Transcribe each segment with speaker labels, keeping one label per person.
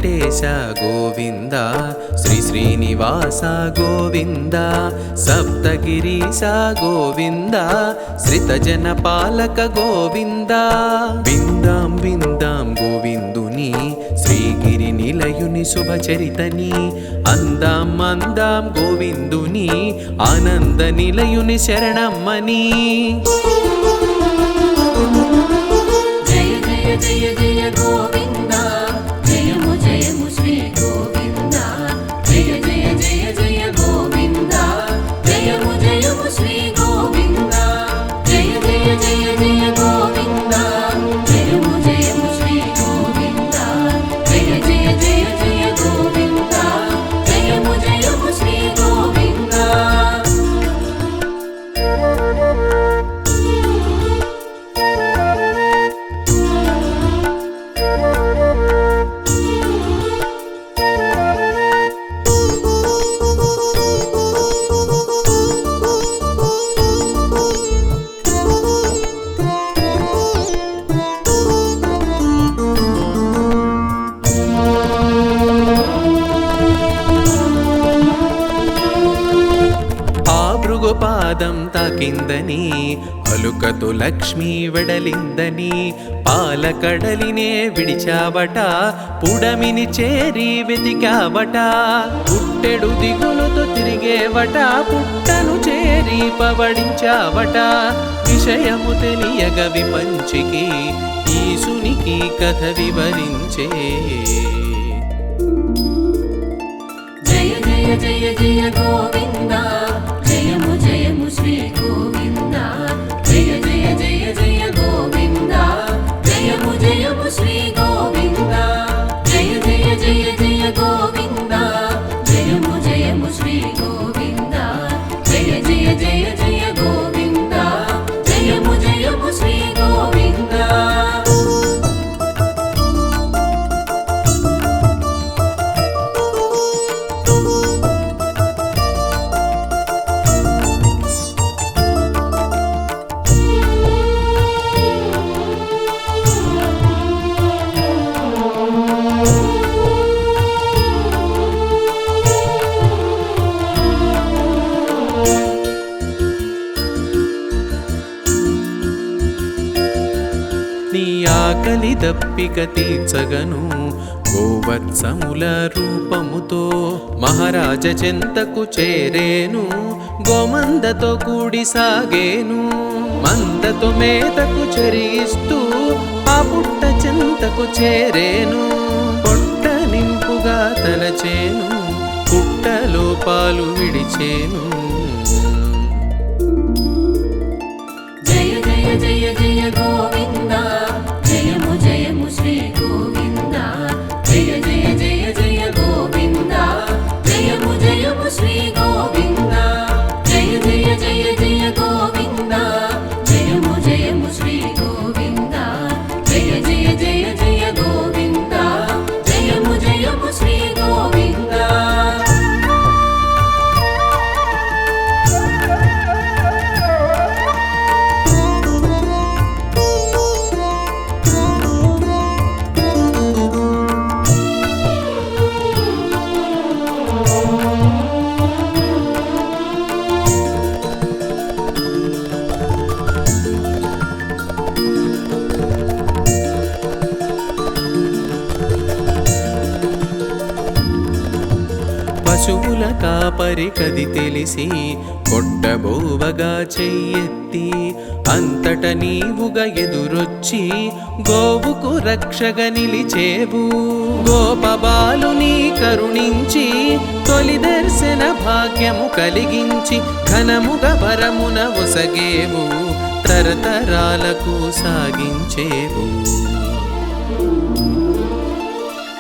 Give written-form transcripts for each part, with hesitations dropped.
Speaker 1: వెంకటేశ గోవింద శ్రీ శ్రీనివాస గోవింద సప్తగిరీశ గోవింద శ్రితజన పాలక గోవింద విందాం విందాం గోవిందుని శ్రీగిరి నిలయుని శుభచరితని అందాం అందాం గోవిందుని ఆనంద నిలయుని శరణమ్మని
Speaker 2: జయ జయ జయ జయ గోవింద జయము జయము శ్రీ గోవింద జయ జయ జయ జయ గోవింద జయము జయము శ్రీ గోవింద జయ జయ జయ జయ గోవింద జయము జయము శ్రీ గోవింద జయ జయ జయ జయ గోవింద జయము జయము శ్రీ గోవింద
Speaker 1: పాదం తాకిందని అలుకతో లక్ష్మి వెడలిందని పాలకడలినే విడిచావట పుడమిని చేరి వెతికావట పుట్టెడు దిగులుతో తిరిగేవట పుట్టను చేరి పవడించావట విషయము తెలియగ విపంచికి ఈశునికి కథ వివరించే
Speaker 2: జయ జయ జయ జయ గోవింద జయము జయము శ్రీ గోవింద జయ జయ జయ జయ గోవింద జయము జయము శ్రీ గోవింద జయ జయ జయ జయ గోవింద జయము జయము శ్రీ గోవింద జయ జయ జయ జయ గోవింద జయము జయము శ్రీ గోవింద
Speaker 1: నీ ఆకలి దప్పిక తీర్చగను గోవత్సముల రూపముతో మహారాజ చెంతకు చేరేను గోమందతో కూడి సాగేను మందతో మేతకు చెరిగిస్తూ ఆ పుట్ట చెంతకు చేరేను పొట్ట నింపుగా తలచేను పుట్టలో పాలు విడిచేను
Speaker 2: జయ జయ జయ జయ గోవింద జయము జయము శ్రీ గోవింద జయ జయ జయ జయ గోవింద జయము జయము శ్రీ గోవింద జయ జయ జయ జయ గోవింద జయము జయము శ్రీ గోవింద జయ జయ జయ జయ గోవింద జయము జయము శ్రీ గోవింద
Speaker 1: పశువుల కాపరి కది తెలిసి కొట్టబోవగా చెయ్యెత్తి అంతట నీవుగా ఎదురొచ్చి గోవుకు రక్షగా నిలిచేవు గోపబాలుని కరుణించి తొలి దర్శన భాగ్యము కలిగించి ఘనముగా వరమున ఒసగేవు తరతరాలకు సాగించేవు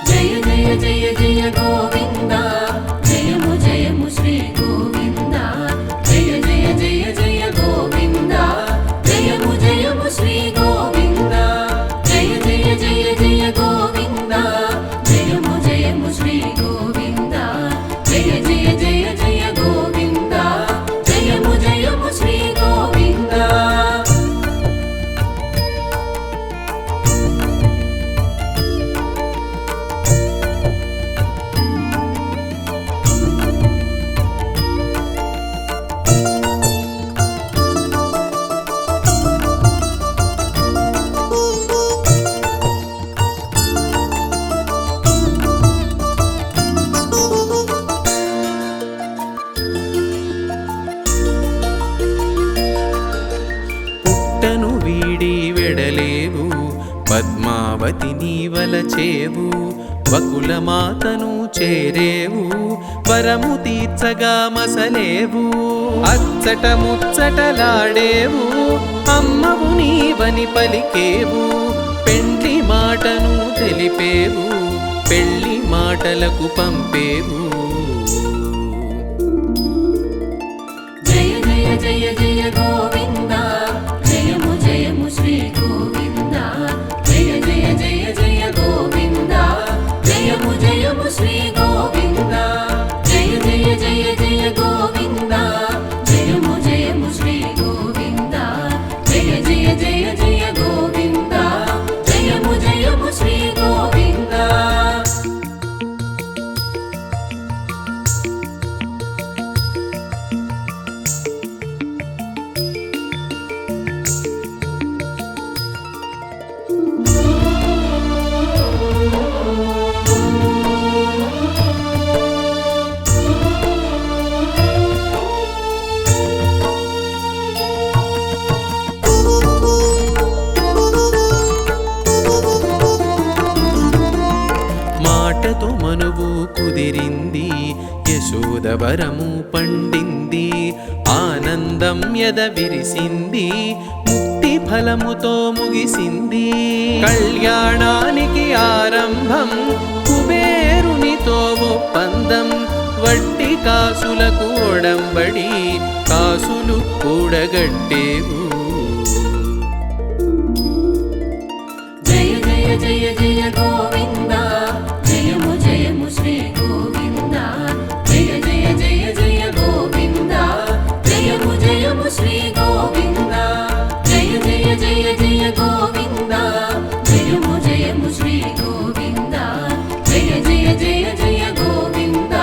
Speaker 2: జయ జయ జయ జయ గోవింద జయము జయము శ్రీ గోవింద జయ జయ జయ జయ గోవింద జయము జయము శ్రీ గోవింద జయ జయ జయ జయ గోవింద జయము జయము శ్రీ గోవింద జయ జయ జయ జయ గోవింద జయము జయము శ్రీ గోవింద
Speaker 1: పద్మావతి నీవలచేవు వకులమాతను చేరేవు వరము తీర్చగా మసలేవు అచ్చట ముచ్చటలాడేవు అమ్మవు నీవని పలికేవు పెండ్లి మాటను తెలిపేవు పెళ్లి మాటలకు పంపేవు
Speaker 2: జయ జయ జయ జయ గోవింద జయము జయము శ్రీ గోవింద జయ జయ జయ జయ గోవింద జయము జయము శ్రీ గోవింద జయ జయ జయ జయ గోవింద జయము జయము శ్రీ గోవింద జయ జయ జయ జయ గోవింద జయము జయము శ్రీ గోవింద
Speaker 1: మాటతో మనువు కుదిరింది యశోదవరము పండింది ఆనందం ఎద విరిసింది ముక్తి ఫలముతో ముగిసింది కళ్యాణానికి ఆరంభం కుబేరునితో ఒప్పందం వడ్డీ కాసులకు ఒడంబడి కాసులు కూడగట్టేవు
Speaker 2: జయ జయ జయ జయ గోవింద జయము జయము శ్రీ గోవింద జయ జయ జయ జయ గోవింద జయము జయము శ్రీ గోవింద జయ జయ జయ జయ గోవింద జయము జయము శ్రీ గోవింద జయ జయ జయ జయ గోవింద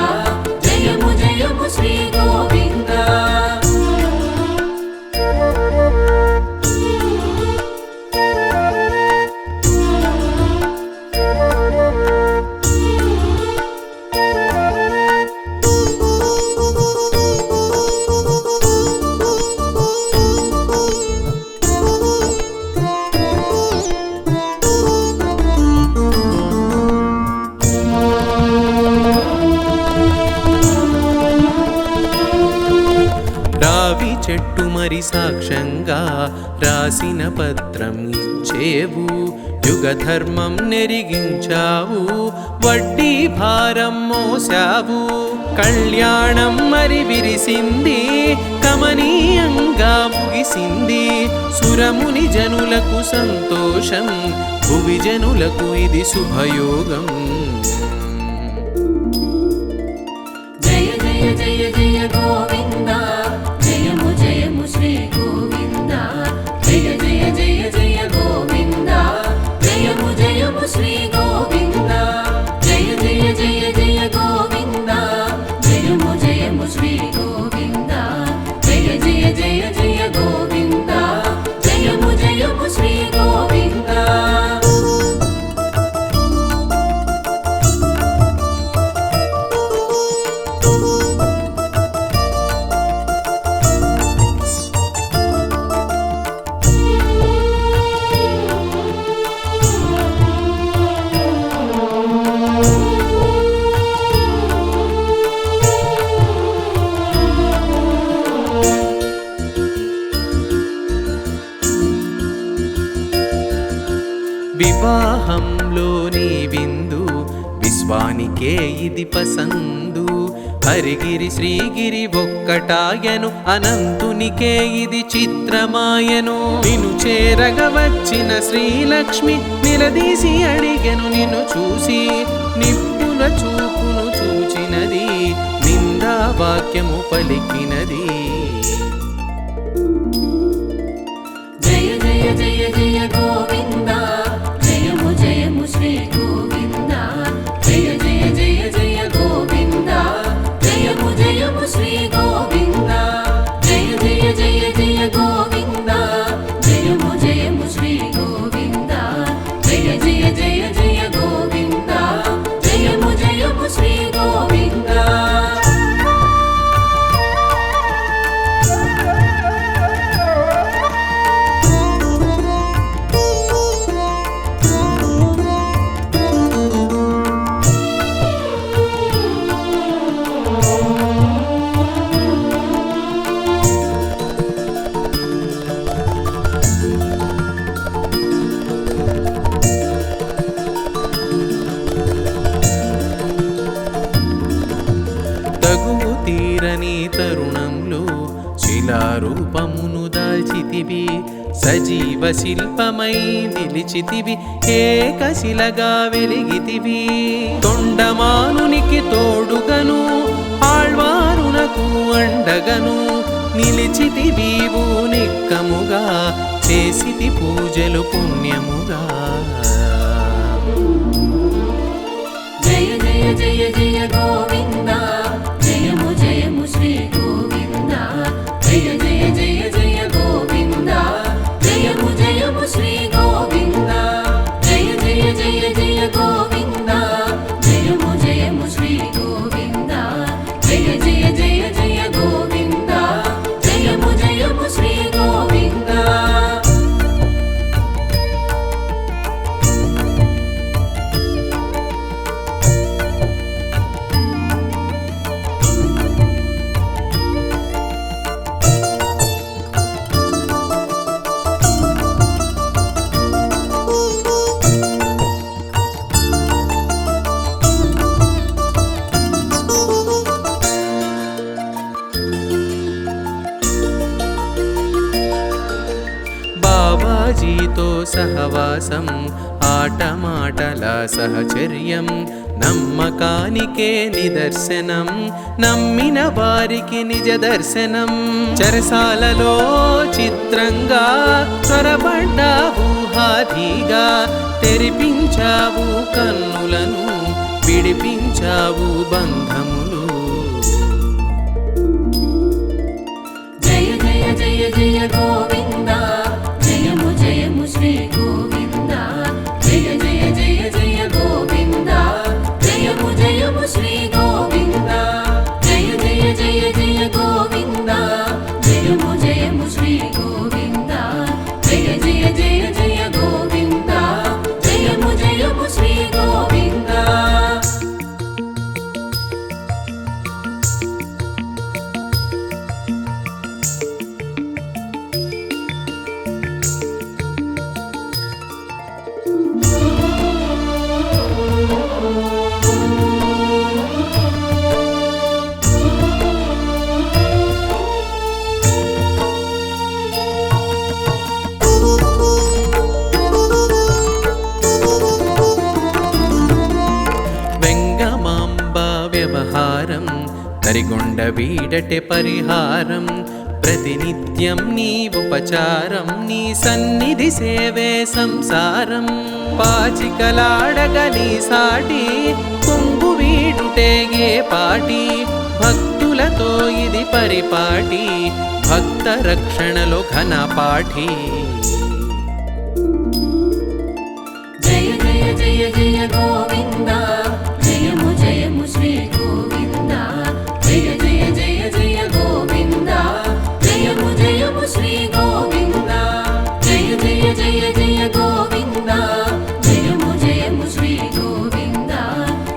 Speaker 2: జయము జయము శ్రీ గోవింద
Speaker 1: రావి చెట్టు మరి సాక్ష్యంగా రాసిన పత్రం ఇచ్చేవు యుగ ధర్మం నెరిగించావు వడ్డీ భారం మోసావు కళ్యాణం మరి విరిసింది కమనీయంగా ముగిసింది సురముని జనులకు సంతోషం భువి జనులకు ఇది శుభయోగం
Speaker 2: జయ జయ జయ జయ గోవింద జయము జయము శ్రీ గోవింద జయ జయ జయ జయ గోవింద జయము జయము శ్రీ గోవింద జయ జయ జయ జయ గోవింద జయము జయము శ్రీ గోవింద జయ జయ జయ జయ గోవింద జయము జయము శ్రీ గోవింద
Speaker 1: వివాహంలోని విందు విశ్వానికే ఇది పసందు హరిగిరి శ్రీగిరి ఒక్కటాయను అనంతునికే ఇది చిత్రమాయను నిన్ను చేరగ వచ్చిన శ్రీలక్ష్మి నిలదీసి అడిగెను నిన్ను చూసి నిప్పుల చూపును చూచినది నిందా వాక్యము పలికినది
Speaker 2: జయ జయ జయ జయ గోవింద జయము జయము శ్రీ గోవింద జయ జయ జయ జయ గోవింద జయము జయము శ్రీ గోవింద జయ జయ జయ జయ గోవింద జయము జయము శ్రీ గోవింద జయ జయ జయ జయ గోవింద జయము జయము శ్రీ గోవింద
Speaker 1: బింబశిల్పమై నిలిచితివి, ఏకశిలగా వెలిగితివి. తొండమానునికి తోడుగను, ఆళ్వారునకు అండగను నిలిచితివీవు నిక్కముగా, చేసితి పూజలు పుణ్యముగా.
Speaker 2: జయ జయ జయ జయ గోవింద, జయము జయము శ్రీ గోవింద. జయ జయ జయ జయ గోవింద, జయము జయము శ్రీ గోవింద. జయ జయ జయ జయ గోవింద, జయము జయము శ్రీ గోవింద. జయ జయ జయ జయ గోవింద, జయము జయము శ్రీ గోవింద.
Speaker 1: బాబాజీతో సహవాసం, ఆటమాటల సహచర్యం, నమ్మకానికే నిదర్శనం, నమ్మిన వారికి నిజ దర్శనం. చెరసాలలో చిత్రంగా చొరబడ్డావు హాయిగా, తెరిపించావు కన్నులను, విడిపించావు బంధములు.
Speaker 2: జయ జయ జయ జయ గోవింద, జయము జయము శ్రీ గోవింద. జయ జయ జయ జయ గోవింద, జయము జయము శ్రీ గోవింద. జయ జయ జయ జయ గోవింద, జయము జయము శ్రీ గోవింద. జయ జయ జయ జయ గోవింద, జయము జయము శ్రీ గోవింద.
Speaker 1: వెంగమాంబ వ్యవహారం, తరిగొండ వీడటె పరిహారం. ప్రతినిత్యం నీ ఉపచారం, నీ సన్నిధి సేవే సంసారం. పాచికలాడగ నీ సాటి, కొంగు వీడుటేగే పాటి. భక్తులతో ఇది పరిపాటి, భక్త రక్షణలో ఘనపాఠి.
Speaker 2: జయ జయ జయ జయ గోవింద, జయము జయము శ్రీ గోవింద. జయ జయ జయ జయ గోవింద, జయము జయము శ్రీ గోవింద. జయ జయ జయ జయ గోవింద, జయము జయము శ్రీ గోవింద.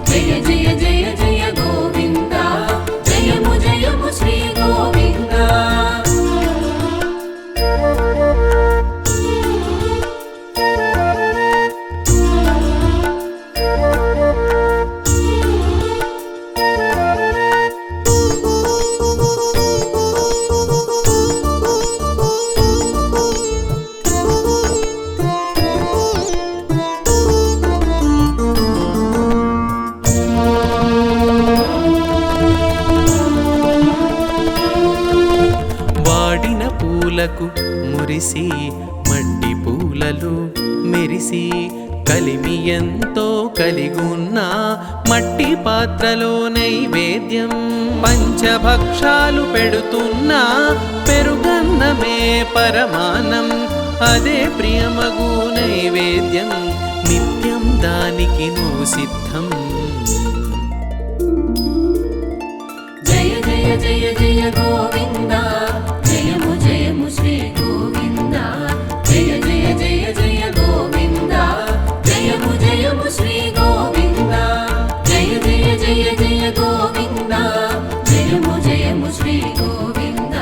Speaker 2: జయ జయ జయ జయ గోవింద, జయము జయము శ్రీ గోవింద.
Speaker 1: వాడిన పూలకు మురిసి, మట్టి పూలలు మెరిసి, కలిమి ఎంతో కలిగున్న మట్టి పాత్రలో నైవేద్యం. పంచభక్షాలు పెడుతున్నా, పెరుగన్నమే పరమానం. అదే ప్రియమగు నైవేద్యం, నిత్యం దానికి నువ్వు సిద్ధం.
Speaker 2: జయ జయ జయ జయ గోవింద, జయము జయము శ్రీ గోవింద. జయ జయ జయ జయ గోవింద, జయము జయము శ్రీ గోవింద. జయ జయ జయ జయ గోవింద, జయము జయము శ్రీ గోవింద.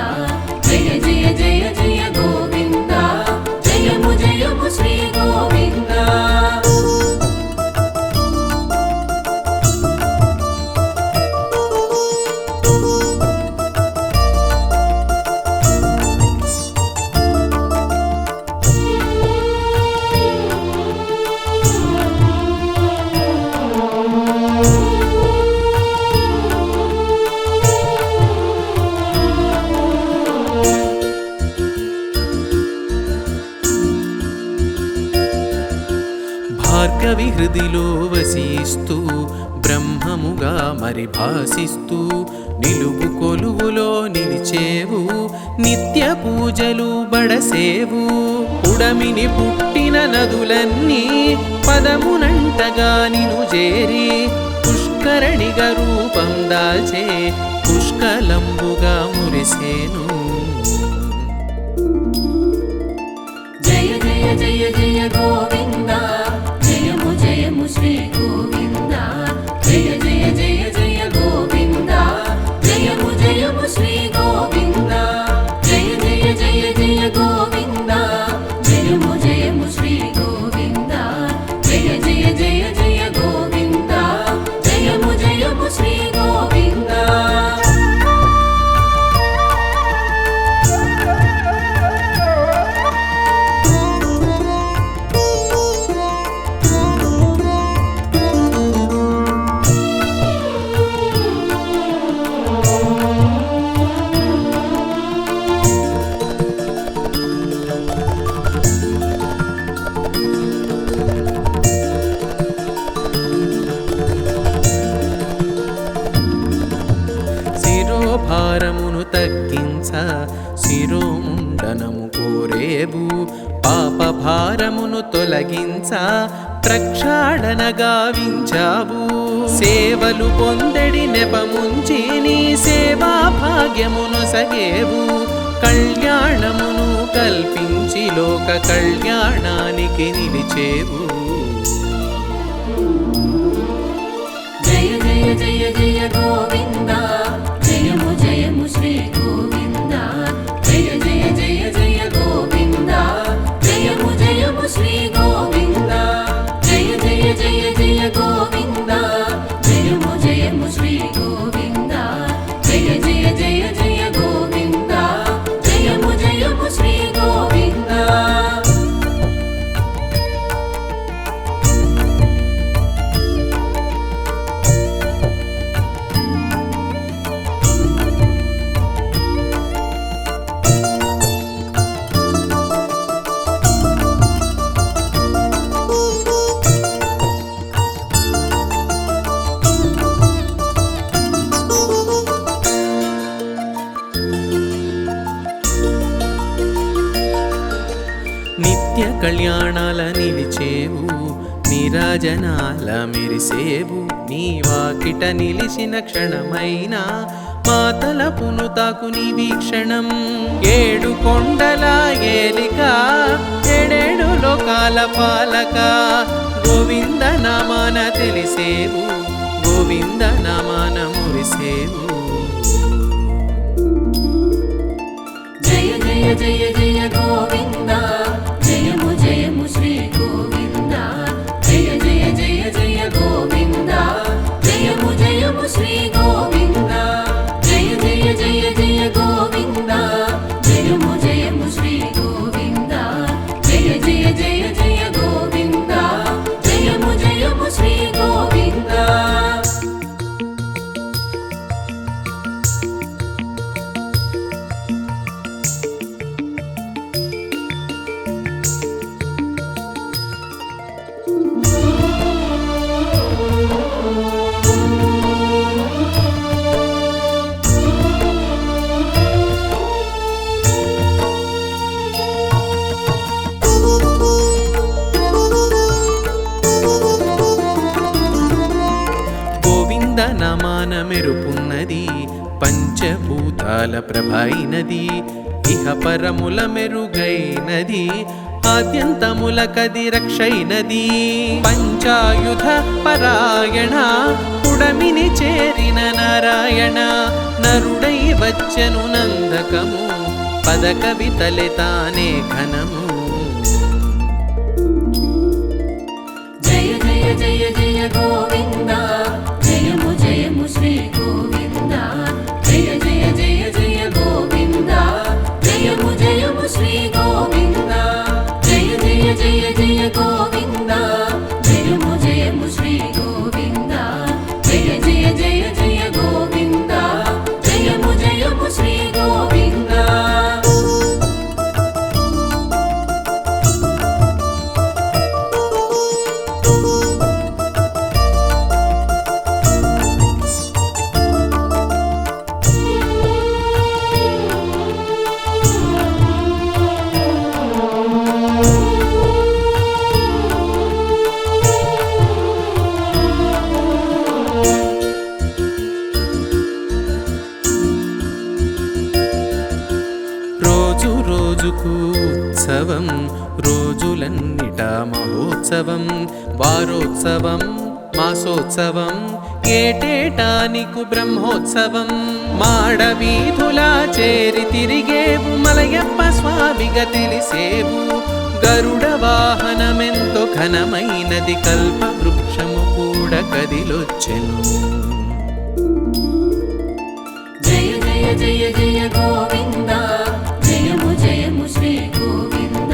Speaker 2: జయ జయ జయ జయ గోవింద, జయము జయము శ్రీ గోవింద.
Speaker 1: భార్గవి హృదిలో వసిస్తూ బ్రహ్మముగా మరి భాసిస్తూ నిలువు కొలువులో నిలిచేవు నిత్య పూజలు బడసేవు ఉడమిని పుట్టిన నదులన్నీ పదమునంటగా నిను చేరి పుష్కరణిగా రూపం దాల్చే పుష్కలంబుగా మురిసేను
Speaker 2: జయ జయ జయ జయ గోవింద జయము జయము శ్రీ గోవింద జయ జయ జయ జయ గోవింద జయము జయము శ్రీ గోవింద జయ జయ జయ జయ గోవింద జయము జయము శ్రీ గోవింద జయ జయ జయ జయ గోవింద జయము జయము శ్రీ గోవింద
Speaker 1: శిరోభారమును తగ్గించ శిరోముండనము కోరేవు పాప భారమును తొలగించ ప్రక్షాళన గావించావు సేవలు పొందడి నెపముంచి నీ సేవా భాగ్యమును సగేవు కళ్యాణమును కల్పించి లోక కళ్యాణానికి నిలిచేవు
Speaker 2: జయ జయ జయ జయ గోవింద జయము జయము శ్రీ గోవింద జయ జయ జయ జయ గోవింద జయము జయము శ్రీ గోవింద జయ జయ జయ జయ గోవింద జయము జయము శ్రీ గోవింద జయ జయ జయ జయ గోవింద జయము జయము శ్రీ గోవింద
Speaker 1: నిత్య కళ్యాణాల నిలిచేవు నీరాజనాల మెరిసేవు నీ వాకిట నిలిచిన క్షణమైనా మాతల పునుతాకు నీ వీక్షణం ఏడు కొండల ఏలిక ఏడేడు లోకాల పాలక గోవింద నామాన తెలిసేవు గోవింద నామాన మురిసేవు
Speaker 2: జయ జయ జయ జయ గోవింద జయము జయము శ్రీ గోవింద జయ జయ జయ జయ గోవింద జయము జయము శ్రీ గోవింద జయ జయ జయ జయ గోవింద జయము జయము శ్రీ గోవింద జయ జయ జయ జయ గోవింద జయము జయము శ్రీ గోవింద
Speaker 1: గోవింద నామాన మెరుపున్నది పంచభూతాల ప్రభైనది ఇహ పరముల మెరుగైనది ఆద్యంతముల కది రక్షైనది పంచాయుధ పరాయణ పుడమిని చేరిన నారాయణ నరుడై వచ్చెను నందకము పద కవితలే తానే ఘనము
Speaker 2: జయ జయ జయ జయ గోవింద జయము జయము శ్రీ గోవింద జయ జయ జయ జయ గోవింద జయము జయము శ్రీ గోవింద జయ జయ జయ జయ గోవింద జయము జయము శ్రీ గోవింద జయ జయ జయ జయ గోవింద జయము జయము శ్రీ గోవింద
Speaker 1: బ్రహ్మోత్సవం వారోత్సవం మాసోత్సవం ఏటేటా నీకు బ్రహ్మోత్సవం మాడవీధులా చేరి తిరిగేవు మలయప్ప స్వామిగా తెలిసేవు గరుడ వాహనమెంతో ఘనమైనది కల్ప వృక్షము కూడా కదిలొచ్చెను
Speaker 2: జయ జయ జయ జయ గోవింద జయము జయము శ్రీ గోవింద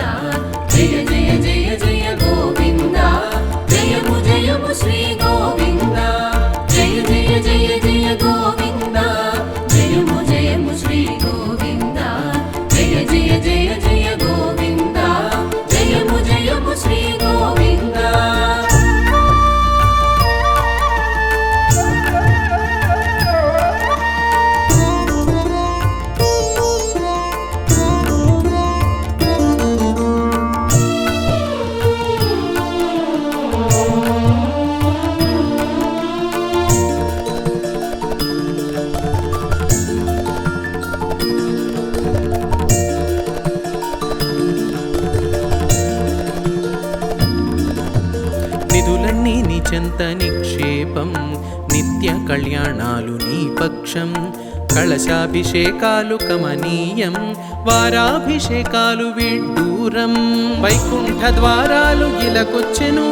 Speaker 2: జయ జయ జయ జయ గోవింద జయము జయము శ్రీ గోవింద జయ జయ జయ జయ గోవింద జయము జయము శ్రీ గోవింద జయ జయ జయ జయ గోవింద జయము జయము శ్రీ గోవింద
Speaker 1: నిధులన్నీ నీ చెంత నిక్షేపం నిత్య కళ్యాణాలు నీ పక్షం కలశాభిషేకాలు కమనీయం వారాభిషేకాలు విడ్డూరం వైకుంఠ ద్వారాలు ఇలకొచ్చెను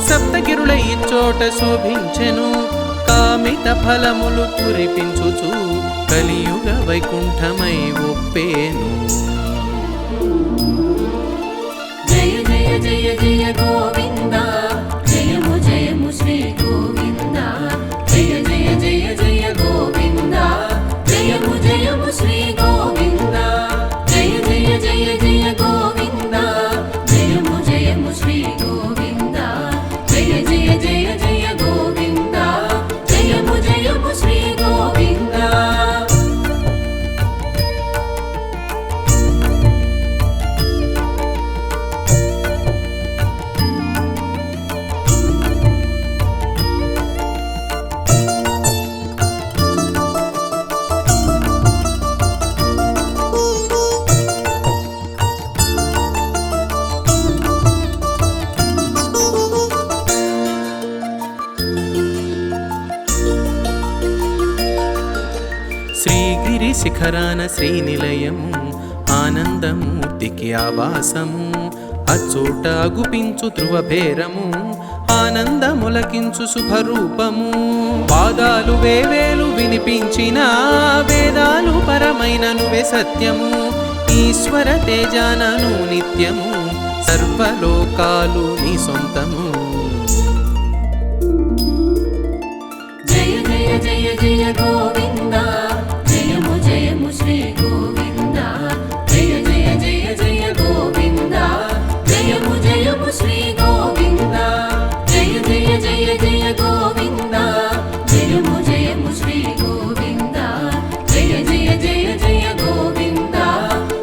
Speaker 1: సప్తగిరుల ఇచ్చోట శోభించెను కామిత ఫలములు కురిపించుచు కలియుగ వైకుంఠమై ఒప్పేను
Speaker 2: జయ జయ జయ జయ గోవింద జయము జయము శ్రీ గోవింద జయ జయ జయ జయ గోవింద జయము జయము శ్రీ గోవింద జయ జయ జయ జయ గోవింద జయము జయము శ్రీ గోవింద జయ జయ జయ జయ గోవింద జయము జయము శ్రీ గోవింద
Speaker 1: శ్రీగిరి శిఖరాన శ్రీనిలయము ఆనందమూర్తికి ఆవాసము అచ్చోట అగుపించు ధ్రువభేరము ఆనందములకించు శుభరూపము పాదాలు వేవేలు వినిపించిన వేదాలు పరమైన నువ్వే సత్యము ఈశ్వర తేజానను నిత్యము సర్వలోకాలు నీ సొంతము
Speaker 2: జయ జయ జయ జయ గోవింద జయము జయము శ్రీ గోవింద జయ జయ జయ జయ గోవింద జయము జయము శ్రీ గోవింద జయ జయ జయ జయ గోవింద జయము జయము శ్రీ గోవింద జయ జయ జయ జయ గోవింద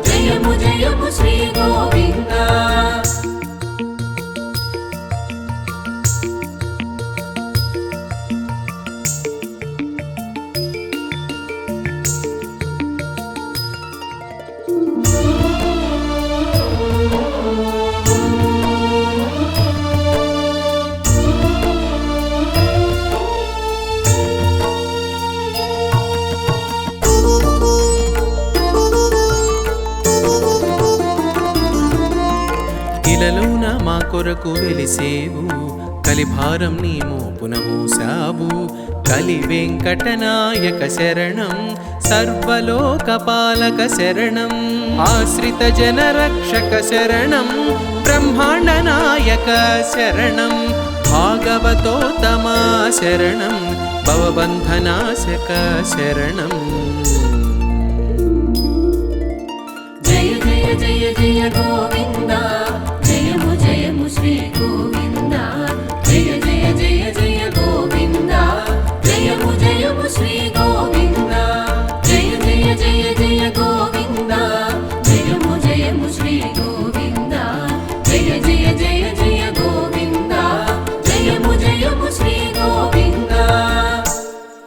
Speaker 2: జయము జయము శ్రీ గోవింద
Speaker 1: ఇలలోన మా కొరకు వెలిసేవు కలిభారం నీ మోపున మోసావు కలి వెంకటనాయక శరణం సర్వలోకపాలక శరణం ఆశ్రిత జన రక్షక శరణం బ్రహ్మాండ నాయక శరణం భాగవతోత్తమా శరణం భవబంధనాశక శరణం
Speaker 2: జయ జయ జయ జయ గోవింద